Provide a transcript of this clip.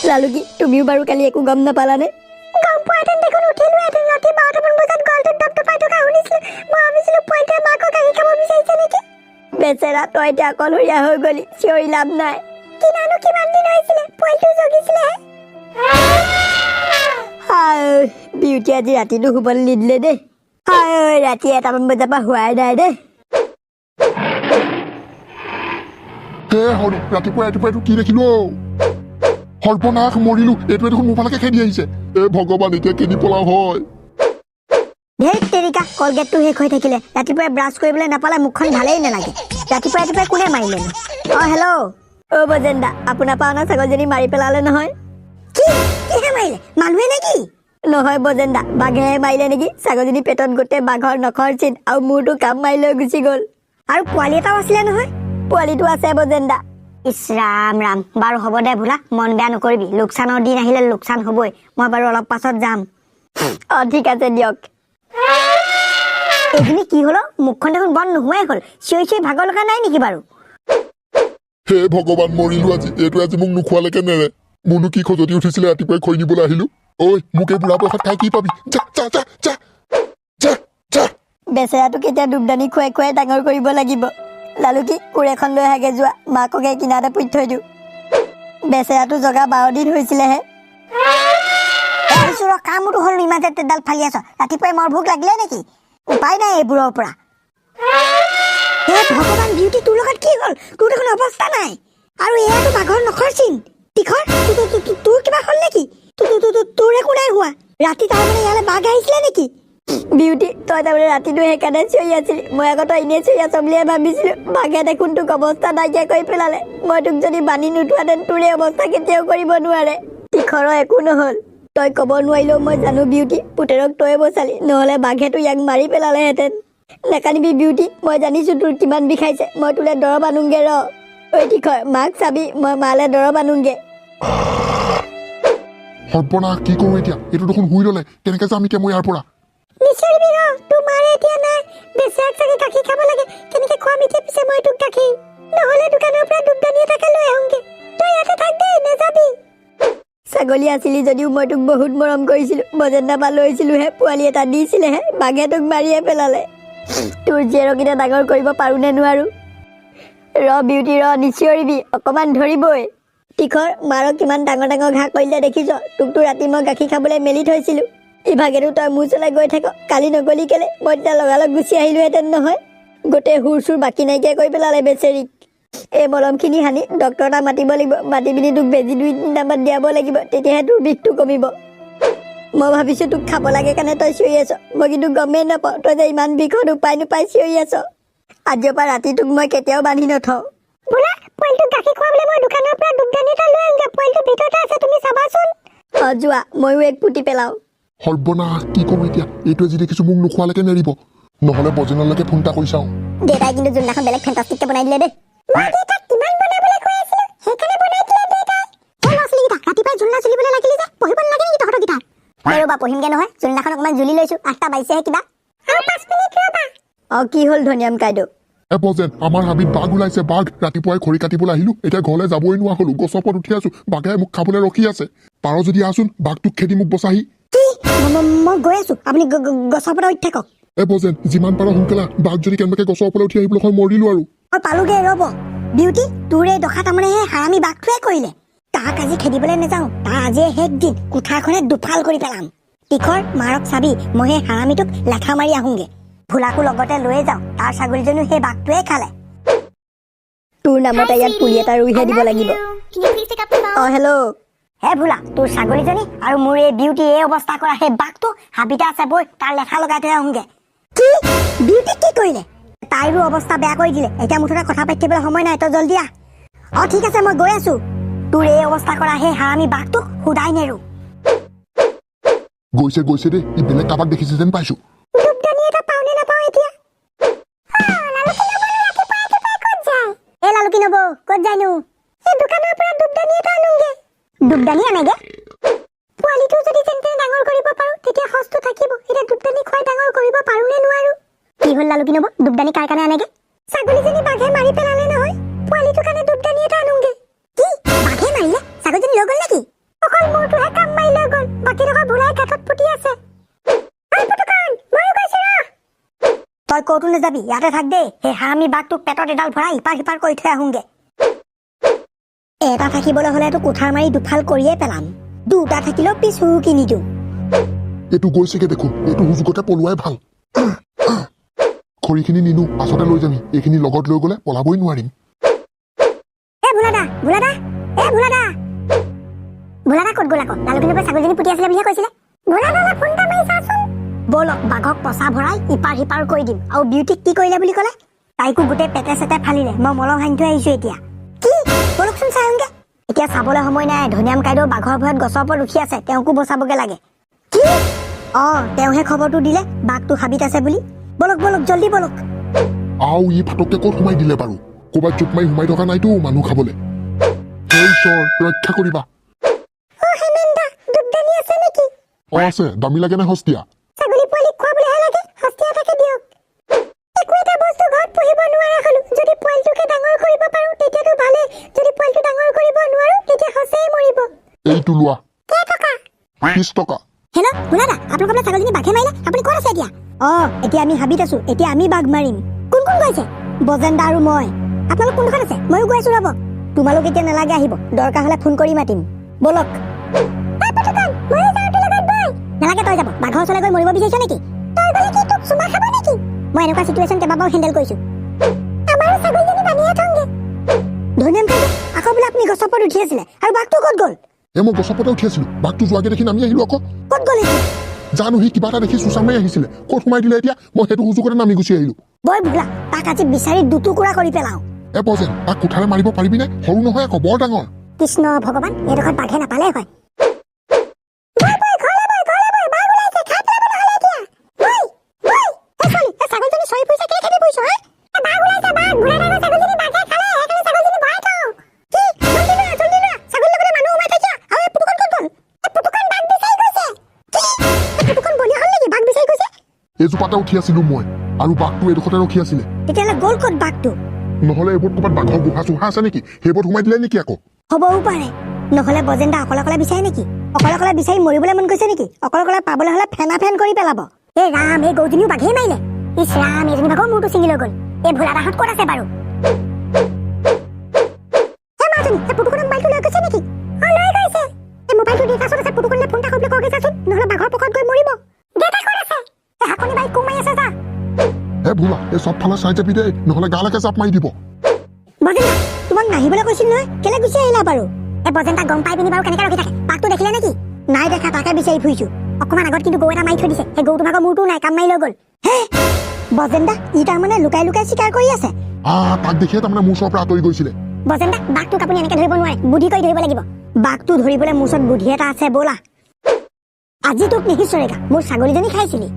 লালুকি তুমিও বাৰু কালি একো গম নাপালানে? গম পোৱাহেঁতেন দেখোন উঠিলোহেঁতেন। ৰাতি 12টামান বজাত গলটোত দপদপাই থকা শুনিছিলোঁ। মই ভাবিছিলোঁ পোৱালিটোৱে মাকক গাখীৰ খাব বিচাৰিছে নেকি। বেচেৰা তই এতিয়া অকলশৰীয়া হৈ গলি, চিঞৰি লাভ নাই। কিনানো কিমান দিন হৈছিলে, পোৱালিটো জগিছিলেহে। হায় বিউটি আজি ৰাতিটো শুবলৈ নিদিলে দেই। হায় ৰাতি 1টামান বজাৰ পৰা হোৱাই নাই দেই। ৰাতিপুৱা এইটো কি দেখিলো? সৰ্বনাশ, মৰিলো। এইটোৱে দেখোন মোৰ ফালেকে খেদি আহিছে। ভগৱান, এতিয়া কেনি পলাও হয়? ধেৰ তেৰিকা, কলগেটটো শেষ হৈ থাকিলে। ৰাতিপুৱাই ব্ৰাছ কৰিবলৈ নাপালে মুখখন ভালেই নালাগে। ৰাতিপুৱাই কোনে মাৰিলেনো? অ বজেন্দা, আপোনাৰ পৰা অনা ছাগলজনী মাৰি পেলালে নহয়। কি কিহে মাৰিলে? মানুহে নেকি? নহয় বজেন্দা, বাঘেহে মাৰিলে নেকি। ছাগলজনী পেটত গোটেই বাঘৰ নখৰ চিন আৰু মূৰটো কাম মাৰি লৈ গুচি গ'ল। আৰু পোৱালি এটাও আছিলে নহয়। পোৱালিটো আছে বজেন্দা। ইছ ৰাম ৰাম। বাৰু হ'ব দে ভোলা, মন বেয়া নকৰিবি। লোকচানৰ দিন আহিলে লোকচান হ'বই। মই বাৰু অলপ পাছত যাম। ঠিক আছে দিয়ক। এইখিনি কি হলো? মুখখন দেখোন বন্ধ নোহোৱাই হ'ল। চিঞৰি চিঞৰি ভাগৰ লগা নাই নেকি বাৰু? হে ভগৱান, মৰিলো আজি। এইটো আজি মোক নোখোৱালৈকে নেৰে। মোৰনো কি খজতি উঠিছিলে ৰাতিপুৱাই খৈ নিবলৈ আহিলো। ঐ, মোক এই বুঢ়া বয়সত খাই কি পাবি? যা যা যা যা যা যা। বেচেৰাটোক এতিয়া দুবদানি খুৱাই খুৱাই ডাঙৰ কৰিব লাগিব। লালুকি, কোৰ এখন লৈ আহাগে যোৱা। মাককে কিনাৰতে পুতি থৈ দিওঁ। বেচেৰাটো জগা 12 দিন হৈছিলেহে। কামটো হ'ল ইমান যে তেডাল ফালি আছ। ৰাতিপুৱাই মোৰ ভোক লাগিলে নেকি? উপায় নাই এইবোৰৰ পৰা। হে ভগৱান, বিউটি তোৰ লগত কি হ'ল? তোৰ দেখোন অৱস্থা নাই। আৰু এয়াতো বাঘৰ নখৰ চিন। তীখৰ, তোৰ কিবা হ'ল নেকি? তোৰ একো নাই হোৱা। ৰাতি তাৰমানে ইয়ালৈ বাঘ আহিছিলে নেকি? বিউটি, তই তাৰমানে ৰাতিটো সেইকাৰণে চিঞৰি আছিলি। মই আকৌ তই এনেই চিঞৰি আছ বুলিহে ভাবিছিলো। বাঘে দেখোন তোক অৱস্থা নাইকিয়া কৰি পেলালে। মই তোক যদি বান্ধি নোথোৱাহেঁতেন তোৰ এই অৱস্থা কেতিয়াও কৰিব নোৱাৰে। তীখৰৰ একো নহ'ল। তই ক'ব নোৱাৰিলেও মই জানো বিউটি, পুতেৰক তই বচালি, নহ'লে বাঘেতো ইয়াক মাৰি পেলালেহেঁতেন। নেকানিবি বিউটি, মই জানিছো তোৰ কিমান বিষাইছে। মই তোলে দৰৱ আনোংগে ৰ। ঐ তীখৰ, মাক চাবি, মই মালে দৰৱ আনোংগে। সৰ্বনাশ, কি কৰো এতিয়া? এইটো দেখোন শুই ল'লে। কেনেকে যাম এতিয়া মই ইয়াৰ পৰা? নিচিৰিবি ৰ, তোৰ মাৰে এতিয়া নাই। বেচেৰাক চাগে গাখীৰ খাব লাগে। কেনেকে খোৱাম এতিয়া পিছে মই তোক গাখীৰ? নহ'লে দোকানৰ পৰা দুবদানি এটাকে লৈ আহোঁগে। তই ইয়াতে থাক দেই, নেযাবি। ছাগলী আছিলি যদিও মই তোক বহুত মৰম কৰিছিলো। বজেন্দা পৰা লৈছিলোহে, পোৱালি এটা দিছিলেহে, বাঘে তোক মাৰিয়ে পেলালে। তোৰ জীয়েৰক এতিয়া ডাঙৰ কৰিব পাৰো নে নোৱাৰো? ৰ বিউটি ৰ, নিচিঞৰিবি, অকমান ধৰিবই। তীখৰ, মাৰক কিমান ডাঙৰ ডাঙৰ ঘাঁহ কৰিলে দেখিছ? তোকতো ৰাতি মই গাখীৰ খাবলৈ মেলি থৈছিলো। ইভাগেতো তই মোৰ ওচৰলৈ গৈ থাক। কালি নগলি কেলে? মই তেতিয়া লগালগ গুচি আহিলোহেঁতেন নহয়। গোটেই সুৰ চুৰ বাকী নাইকিয়া কৰি পেলালে বেচেৰিক। এই মলমখিনি সানি ডক্তৰ এটা মাতিব লাগিব। মাতি পিনি তোক বেজি 2-3টামান দিয়াব লাগিব, তেতিয়াহে তোৰ বিষটো কমিব। মই ভাবিছো তোক খাব লাগে কাৰণে তই চিঞৰি আছ। মই কিন্তু গমেই নাপাওঁ তই যে ইমান বিষত উপায় নোপাই চিঞৰি আছ। আজিৰ পৰা ৰাতি তোক মই কেতিয়াও বান্ধি নথওঁ। বোলা, পোৱালিটোক গাখীৰ খুৱাবলৈ মই দোকানৰ পৰা দুবদানি এটা লৈ আহোঁগে। পোৱালিটো ভিতৰতে আছে, তুমি চাবাচোন। যোৱা, ময়ো এক পুতি পেলাওঁ। সৰ্বনাশ, কি কৰো এতিয়া? এইটোৱে যি দেখিছো মোক নোখোৱালৈকে নেৰিব। নহ'লে বজেনলৈকে ফোন এটা কৰি চাওঁ। দেউতাই কিন্তু যোনদিনাখন বেলেগ ফেণ্টাষ্টিককে বনাই দিলে দেই। মই দেউতাক কিমান বনাবলৈ কৈ আছিলো, সেইকাৰণে বনাই দিলে দেউতাই। এই ল'ৰা-ছোৱালীকেইটা, ৰাতিপুৱাই জোলনা জুলিবলৈ লাগিলি যে, পঢ়িব নালাগে নেকি তহঁতৰকেইটা? ৰ'বা, পঢ়িমগে নহয়। যোনদিনাখন অকণমান জুলি লৈছো, 8টা বাজিছেহে কিবা। আৰু 5 মিনিট ৰ'বা। কি হ'ল ধনিয়াম কাইদেউ? বজেন, আমাৰ হাবিত বাঘ ওলাইছে। বাঘ ৰাতিপুৱাই খৰি কাটিবলৈ আহিলো, এতিয়া ঘৰলৈ যাবই নোৱাৰা হলো। গছৰ ওপৰত উঠি আছো, বাঘে মোক খাবলৈ ৰখি আছে। পাৰ যদি আহচোন, বাঘটোক খেদি মোক বচাহি। কি? মই গৈ আছো, আপুনি গছৰ ওপৰত উঠি থাকক। বজেন, যিমান পাৰা সোনকালে। বাঘ যদি কেনেবাকে গছৰ ওপৰত উঠি আহিবলৈ হয়, মৰিলো আৰু। মই পালোগে, ৰ'ব। বিউটি, তোৰ এই দশা তাৰমানে সেই হাৰামী বাঘটোৱে কৰিলে। তাক আজি খেদিবলৈ নাযাওঁ। তাৰ আজিয়ে শেষ দিন। কোঠাৰখনে দুফাল কৰি পেলাম। তীখৰ, মাৰক চাবি, মই সেই হাৰামীটোক লেঠা মাৰি আহোঁগে। ভোলাকো লগতে লৈয়ে যাওঁ। তাৰ ছাগলীজনীও সেই বাঘটোৱে খালে। তোৰ নামতে ইয়াত পুলি এটা ৰুইহে দিব লাগিব। হেল্ল'। হে ভোলা, তোৰ ছাগলীজনী আৰু মোৰ এই বিউটি এই অৱস্থা কৰা সেই বাঘটো হাবিতে আছে, বৈ তাৰ লেঠা লগাই থৈ আহোঁগে। কি? বিউটি কি কৰিলে? তাইৰো অৱস্থা বেয়া কৰি দিলে। এতিয়া মুঠতে কথা পাতি থাকিবলৈ সময় নাই, তই জল্দি আহ। ঠিক আছে, মই গৈ আছো। তোৰ এই অৱস্থা কৰা সেই হাৰামী বাঘটোক সুদাই নেৰো। গৈছে গৈছে দেই, ই বেলেগ কাবাক দেখিছে যেন পাইছো। দুবদানি এটা পাওঁ নে নাপাওঁ এতিয়া? এই লালুকি নবৌ, ক'ত যায়নো? এই দোকানৰ পৰা দুবদানি এটা আনোগে। দুবদানি আনেগে? পোৱালিটো যদি যেনে ডাঙৰ কৰিব পাৰো, তেতিয়া সচটো থাকিব। এতিয়া দুবদানি খুৱাই ডাঙৰ কৰিব পাৰো নে নোৱাৰো? কি হ'ল লালুকি নবৌ, দুবদানি কাৰ কাৰণে আনেগে? ছাগলীজনী বাঘে মাৰি পেলালে নহয়, পোৱালিটোৰ কাৰণে দুবদানি এটা আনোগে। কি? বাঘে মাৰিলে? ছাগলীজনী লৈ গ'ল নেকি? ক'তো নাযাবি, ইয়াতে থাক দেই। সেই হাৰামী বাঘটোক পেটত এডাল ভৰাই ইপাৰ সিপাৰ কৰি থৈ আহোঁগে। এটা থাকিবলৈ হ'লেতো কোঠাৰ মাৰি দুফাল কৰিয়ে পেলাম। দুটা থাকিলেও পিছু কিনি দিওঁ। এইটো গৈছেগে দেখোন, এইটো সুযোগতে পলোৱাই ভাল। খৰিখিনি নিনো, পাছতে লৈ যাবি। এইখিনি লগত লৈ গ'লে পলাবই নোৱাৰিম। এ ভোলাদা, ভোলাদা, এ ভোলাদা। ভোলাদা ক'ত গ'ল আকৌ? লালুকিনৰ পৰা ছাগলীজনী পুতি আছিলে বুলিহে কৈছিলে। ভোলাদালৈ ফোন এটা মাৰি চাচোন। ব'লক, বাঘক পচা ভৰাই ইপাৰ সিপাৰ কৰি দিম। আৰু বিউটিক কি কৰিলে বুলি ক'লে? তাইকো গোটেই পেটে চেটে ফালিলে। মই মলম সানি থৈ আহিছোঁ এতিয়া। কি? ব'লকচোন চাই আহোঁগে। এতিয়া চাবলৈ সময় নাই। ধনিয়াম কাইদেউ বাঘৰ ভয়ত গছৰ ওপৰত উঠি আছে। তেওঁকো বচাবগে লাগে। কি? তেওঁহে খবৰটো দিলে বাঘটো হাবিত আছে বুলি। ব'লক ব'লক, জল্দি ব'লক। আও ই ফাটককে ক'ত সোমাই দিলে বাৰু? ক'ৰবাত জোপ মাৰি সোমাই থকা নাইতো মানুহ খাবলৈ। হে ঈশ্বৰ, ৰক্ষা কৰিবা। হেমেন্দা, দুধদানি আছে নেকি? আছে। দামী লাগে নে সস্তীয়া? ছাগলী পোৱালিক খুৱাবলৈহে লাগে, সস্তীয়া থাকে দিয়ক। একো এটা বস্তু ঘৰত পুহিব নোৱাৰা হ'লো। যদি পোৱালিটোকে ডাঙৰ কৰিব পাৰোঁ তেতিয়াতো ভালেই। যদি পোৱালিটো ডাঙৰ কৰিব নোৱাৰো তেতিয়া সঁচাই মৰিব। এইটো লোৱা। কেইটকা? 20 টকা। হেল্ল' ভোলাদা, আপোনালোকৰ বোলে ছাগলীজনী বাঘে মাৰিলে। আপুনি ক'ত আছে এতিয়া? এতিয়া আমি হাবিত আছো। এতিয়া আমি বাঘ মাৰিম। কোন কোন গৈছে? বজেন্দা আৰু মই। আপোনালোক কোনডোখৰত আছে? ময়ো গৈ আছো, ৰ'ব। তোমালোক এতিয়া নালাগে আহিব। দৰকাৰ হ'লে ফোন কৰি মাতিম। ব'লক। নালাগে, তই যাব। বাঘৰ ওচৰলৈ গৈ মৰিব বিচাৰিছ নেকি? তই গ'লে কি তোক চুমা খাব নেকি? মই এনেকুৱা চিটুৱেশ্যন কেইবাবাৰো হেণ্ডেল কৰিছো। আমাৰো ছাগলীজনী বান্ধিয়ে থওঁগে। ধনিয়াম কাইদেউ, আকৌ বোলে আপুনি গছৰ ওপৰত উঠি আছিলে আৰু বাঘটো ক'ত গ'ল? মই গছৰ ওপৰতে উঠি আছিলো। বাঘটো যোৱাগে দেখি নামি আহিলো আকৌ। ক'ত গ'ল এতিয়া? জানো, সি কিবা এটা দেখি চুচা মাৰি আহিছিলে। ক'ত সোমাই দিলে এতিয়া? মই সেইটো সুযোগতে নামি গুচি আহিলো। বই ভোলা, তাক আজি বিচাৰি দুটুকুৰা কৰি পেলাওঁ। বজেন, তাক কোঠাৰে মাৰিব পাৰিবিনে? সৰু নহয় আকৌ, বৰ ডাঙৰ। কৃষ্ণ ভগৱান, এইডোখৰত বাঘে নাপালে হয়। এজোপাতে উঠি আছিলো মই, আৰু বাঘটো এডোখৰতে ৰখি আছিলে। তেতিয়াহ'লে গ'ল ক'ত বাঘটো? নহ'লে এইবোৰত ক'ৰবাত বাঘৰ গুহা চুহা আছে নেকি? সেইবোৰত সোমাই দিলে নেকি আকৌ? হ'বও পাৰে। নহ'লে বজেন্দা অকলে অকলে বিচাৰে নেকি? অকলে অকলে বিচাৰি মৰিবলৈ মন গৈছে নেকি? অকলে অকলে পাবলৈ হ'লে ফেনা ফেন কৰি পেলাব। এই ৰাম, এই গৰুজনীও বাঘেই মাৰিলে। ইছ ৰাম, এজনী বাঘৰ মূৰটো ছিঙি লৈ গ'ল। এই ভোলাদাহঁত ক'ত আছে বাৰু? পুতুকণে মোবাইলটো লৈ গৈছে নেকি? লৈ গৈছে। এই মোবাইলটো দেউতাচোন আছে। পুতুকণে ফোন এটা কৰিবলৈ কওঁগে চাচোন, নহ'লে বাঘৰ পকৰত গৈ মৰিব। দেউতা ক'ত আছে? হাকনি বাই কোমাই আছে যা। ভোলা, এই চব ফালে চাই যাবি দেই, নহ'লে গালৈকে জাপ মাৰি দিব। বজেন্দা, তোমাক নাহিবলৈ কৈছিল নহয়, কেলে গুচি আহিলা বাৰু? বজেন্দা গম পাই পিনি বাৰু কেনেকে ৰখি থাকে? বাঘটো দেখিলে নেকি? নাই দেখা, তাকে বিচাৰি ফুৰিছো। অকণমান আগত কিন্তু গৰু এটা মাৰি থৈ দিছে। সেই গৰুটো ভাগৰ মূৰটো নাই, কাম মাৰি লৈ গ'ল। বজেন্দা, ই তাৰমানে লুকাই লুকাই চিকাৰ কৰি আছে। তাক দেখিয়ে তাৰমানে মোৰ ওচৰৰ পৰা আঁতৰি গৈছিলে। বজেন্দা, বাঘটোক আপুনি এনেকে ধৰিব নোৱাৰে, বুদ্ধি কৰি ধৰিব লাগিব। বাঘটো ধৰিবলৈ মোৰ ওচৰত বুদ্ধি এটা আছে, ব'লা। আজি তোক নিশিচৰেগা, মোৰ ছাগলীজনী খাইছিলি।